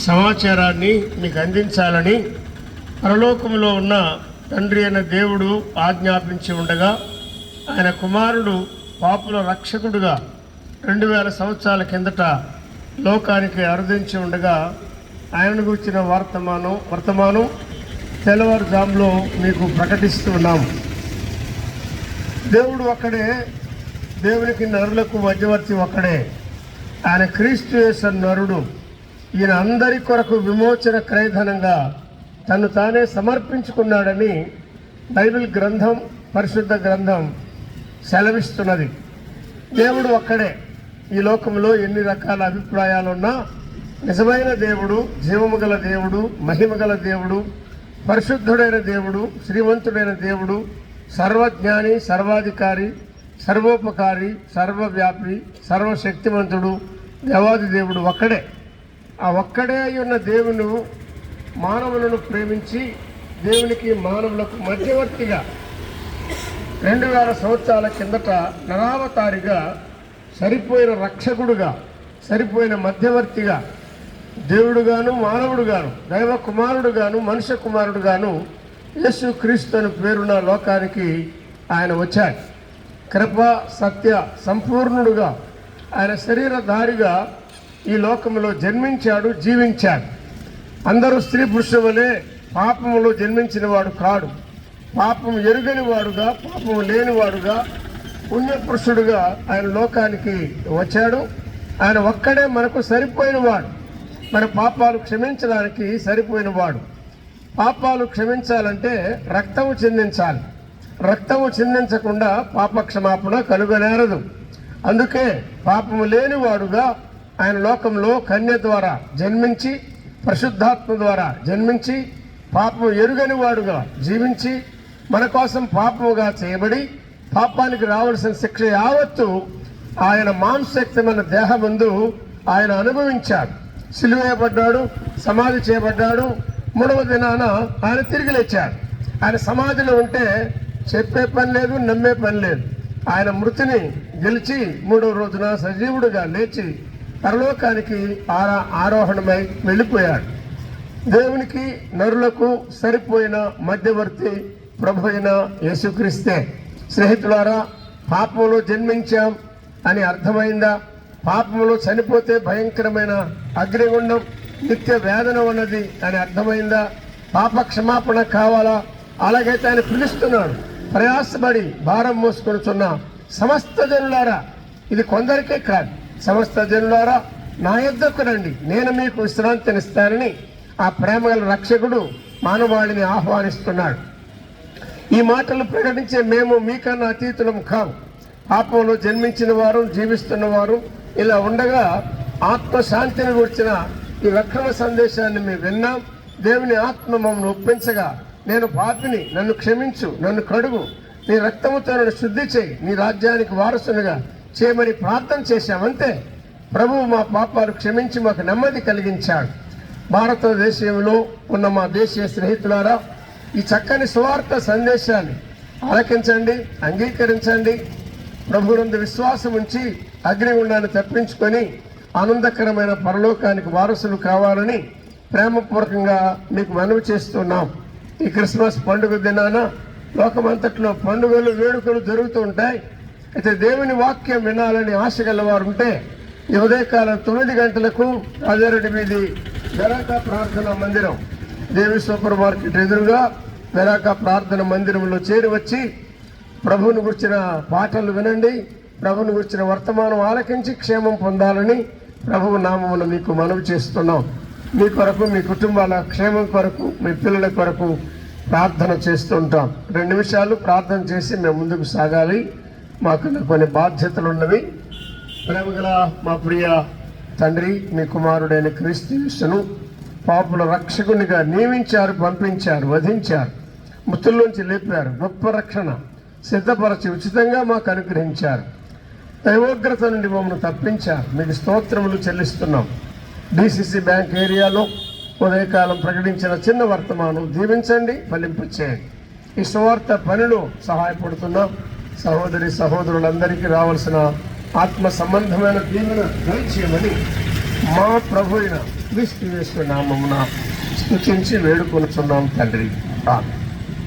సమాచారాన్ని మీకు అందించాలని పరలోకములో ఉన్న తండ్రి అయిన దేవుడు ఆజ్ఞాపించి ఉండగా ఆయన కుమారుడు పాపుల రక్షకుడుగా 2000 సంవత్సరాల కిందట లోకానికి అరుదించి ఉండగా ఆయనను గురించిన వర్తమానం తెల్లవారుజాములో మీకు ప్రకటిస్తూ ఉన్నాము. దేవుడు ఒక్కడే, దేవునికి నరులకు మధ్యవర్తి ఒక్కడే. ఆయన క్రీస్తు యేసు నరుడు. ఈయన అందరి కొరకు విమోచన క్రయధనంగా తను తానే సమర్పించుకున్నాడని బైబిల్ గ్రంథం, పరిశుద్ధ గ్రంథం సెలవిస్తున్నది. దేవుడు ఒక్కడే. ఈ లోకంలో ఎన్ని రకాల అభిప్రాయాలున్నా నిజమైన దేవుడు, జీవము గల దేవుడు, మహిమ గల దేవుడు, పరిశుద్ధుడైన దేవుడు, శ్రీమంతుడైన దేవుడు, సర్వజ్ఞాని, సర్వాధికారి, సర్వోపకారి, సర్వవ్యాపి, సర్వశక్తిమంతుడు, దేవాది దేవుడు ఒక్కడే. ఆ ఒక్కడే ఉన్న దేవుడు మానవులను ప్రేమించి దేవునికి మానవులకు మధ్యవర్తిగా 2000 సంవత్సరాల కిందట నరావతారిగా, సరిపోయిన రక్షకుడుగా, సరిపోయిన మధ్యవర్తిగా, దేవుడుగాను మానవుడుగాను, దైవ కుమారుడుగాను, మనుష్య కుమారుడుగాను యేసు క్రీస్తు అని పేరున్న లోకానికి ఆయన వచ్చాడు. కృప సత్య సంపూర్ణుడుగా ఆయన శరీరధారిగా ఈ లోకంలో జన్మించాడు, జీవించాడు. అందరూ స్త్రీ పురుషుల వలె పాపములో జన్మించిన వాడు కాడు. పాపం ఎరుగని వాడుగా, పాపం లేనివాడుగా, పుణ్యపురుషుడుగా ఆయన లోకానికి వచ్చాడు. ఆయన ఒక్కడే మనకు సరిపోయినవాడు. మన పాపాలు క్షమించడానికి సరిపోయినవాడు. పాపాలు క్షమించాలంటే రక్తము చిందించాలి. రక్తము చిందించకుండా పాపక్షమాపణ కలుగనేరదు. అందుకే పాపము లేనివాడుగా ఆయన లోకంలో కన్య ద్వారా జన్మించి, పరిశుద్ధాత్మ ద్వారా జన్మించి, పాపం ఎరుగని వాడుగా జీవించి, మన కోసం పాపముగా చేయబడి, పాపానికి రావాల్సిన శిక్ష యావత్తు ఆయన మాంసయుక్తమైన దేహమందు ఆయన అనుభవించాడు. సిలువేయబడ్డాడు, సమాధి చేయబడ్డాడు. 3వ దినాన ఆయన తిరిగి లేచాడు. ఆయన సమాధిలో ఉంటే చెప్పే పని లేదు, నమ్మే పని లేదు. ఆయన మృతిని గెలిచి 3వ రోజున సజీవుడుగా లేచి పరలోకానికి ఆరోహణమై వెళ్ళిపోయాడు. దేవునికి నరులకు సరిపోయిన మధ్యవర్తి ప్రభు అయిన యేసుక్రీస్తే. స్నేహితులారా, పాపంలో జన్మించాం అని అర్థమైందా? పాపంలో చనిపోతే భయంకరమైన అగ్నిగుండం, నిత్య వేదన ఉన్నది అని అర్థమైందా? పాప క్షమాపణ కావాలా? అలాగైతే ఆయన పిలుస్తున్నాడు, ప్రయాసపడి భారం మోసుకొనుచున్న సమస్త జనులారా. ఇది కొందరికే కాదు, సమస్త జనులారా నా యొద్దకు రండి, నేను మీకు విశ్రాంతినిస్తానని ఆ ప్రేమగల రక్షకుడు మానవాళిని ఆహ్వానిస్తున్నాడు. ఈ మాటలు ప్రకటించే మేము మీకన్నా అతీతులం కావు. పాపంలో జన్మించిన వారు, జీవిస్తున్న వారు ఇలా ఉండగా ఆత్మశాంతిని గురించిన ఈ అక్రమ సందేశాన్ని మేము విన్నాం. దేవుని ఆత్మ మమ్మల్ని ఒప్పించగా, నేను పాపిని, నన్ను క్షమించు, నన్ను కడుగు, నీ రక్తముతో నన్ను శుద్ధి చేయి, నీ రాజ్యానికి వారసునిగా చేయమని ప్రార్థన చేశామంతే. ప్రభువు మా పాపాలు క్షమించి మాకు నెమ్మది కలిగించాడు. భారతదేశంలో ఉన్న మా దేశీయ స్నేహితులారా, ఈ చక్కని సువార్త సందేశాన్ని ఆలకించండి, అంగీకరించండి. ప్రభువునందు విశ్వాసం ఉంచి అగ్నిగుండాన్ని తప్పించుకొని ఆనందకరమైన పరలోకానికి వారసులు కావాలని ప్రేమపూర్వకంగా మీకు మనవి చేస్తున్నాం. ఈ క్రిస్మస్ పండుగ దినాన లోకమంతట్లో పండుగలు, వేడుకలు జరుగుతూ ఉంటాయి. అయితే దేవుని వాక్యం వినాలని ఆశ గలవారు ఉంటే ఈ ఉదయకాలం 9 గంటలకు రాజారెడ్డి వీధి వెరాకా ప్రార్థనా మందిరం, దేవి సూపర్ మార్కెట్ ఎదురుగా వెరాకా ప్రార్థన మందిరంలో చేరి వచ్చి ప్రభువుని గురించిన పాటలు వినండి. ప్రభువుని గురించిన వర్తమానం ఆలకించి క్షేమం పొందాలని ప్రభువు నామమున మీకు మనవి చేస్తున్నాం. మీ కొరకు, మీ కుటుంబాల క్షేమం కొరకు, మీ పిల్లల కొరకు ప్రార్థన చేస్తుంటాం. 2 నిమిషాలు ప్రార్థన చేసి మేము ముందుకు సాగాలి. మాకు కొన్ని బాధ్యతలు ఉన్నవి. ప్రేమగల మా ప్రియ తండ్రి, మీ కుమారుడైన క్రీస్తు యేసును పాపుల రక్షకునిగా నియమించారు, పంపించారు, వధించారు, మృతుల్లోంచి లేపారు. గొప్ప రక్షణ సిద్ధపరచి ఉచితంగా మాకు అనుగ్రహించారు. దైవోగ్రత నుండి మమ్మల్ని తప్పించారు. మీకు స్తోత్రములు చెల్లిస్తున్నాం. డిసిసి బ్యాంక్ ఏరియాలో ఉదయకాలం ప్రకటించిన చిన్న వర్తమానం దీవించండి, ఫలింపచేయండి. ఈ సువార్త పనిలో సహాయపడుతున్నాం. సహోదరి సహోదరులందరికీ రావాల్సిన ఆత్మ సంబంధమైన దీవెన దయచేయమని మా ప్రభు అయిన క్రీస్తు యేసు నామమున స్తుతించి వేడుకొనుచున్నాం తండ్రి. ఆమేన్.